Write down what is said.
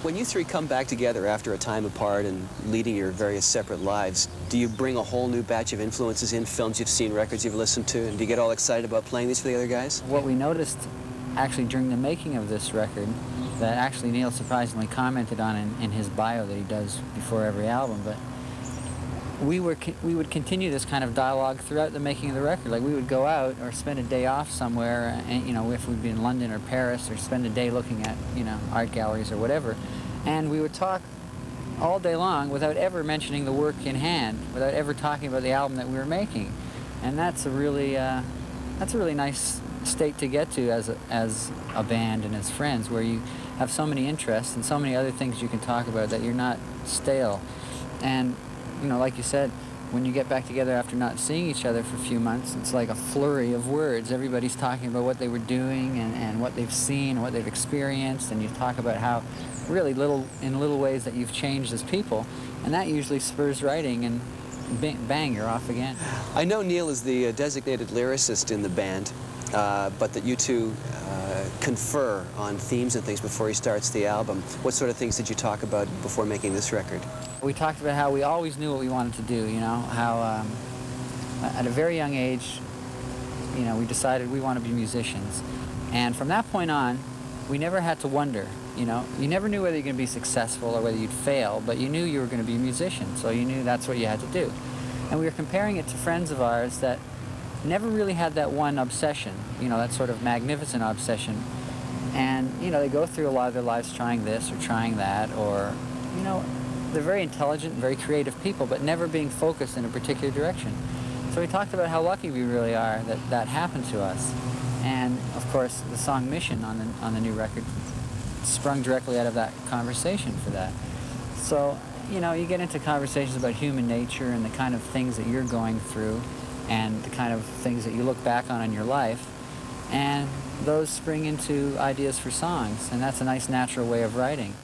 When you three come back together after a time apart and leading your various separate lives, do you bring a whole new batch of influences in, films you've seen, records you've listened to, and do you get all excited about playing these for the other guys? What we noticed actually during the making of this record, that actually Neil surprisingly commented on in his bio that he does before every album, but we would continue this kind of dialogue throughout the making of the record. Like we would go out or spend a day off somewhere, and, you know, if we'd be in London or Paris, or spend a day looking at, you know, art galleries or whatever, and we would talk all day long without ever mentioning the work in hand, without ever talking about the album that we were making. And that's a really nice state to get to as a band and as friends, where you have so many interests and so many other things you can talk about that you're not stale. And you know, like you said, when you get back together after not seeing each other for a few months, it's like a flurry of words. Everybody's talking about what they were doing and what they've seen and what they've experienced, and you talk about how really in little ways that you've changed as people, and that usually spurs writing, and bang, you're off again. I know Neil is the designated lyricist in the band, but that you two confer on themes and things before he starts the album. What sort of things did you talk about before making this record? We talked about how we always knew what we wanted to do, you know, how at a very young age, you know, we decided we want to be musicians. And from that point on, we never had to wonder, you know. You never knew whether you're going to be successful or whether you'd fail, but you knew you were going to be a musician, so you knew that's what you had to do. And we were comparing it to friends of ours that never really had that one obsession, you know, that sort of magnificent obsession. And, you know, they go through a lot of their lives trying this or trying that, or, you know, they're very intelligent, very creative people, but never being focused in a particular direction. So we talked about how lucky we really are that that happened to us. And, of course, the song Mission on the new record sprung directly out of that conversation for that. So, you know, you get into conversations about human nature and the kind of things that you're going through and the kind of things that you look back on in your life, and those spring into ideas for songs, and that's a nice natural way of writing.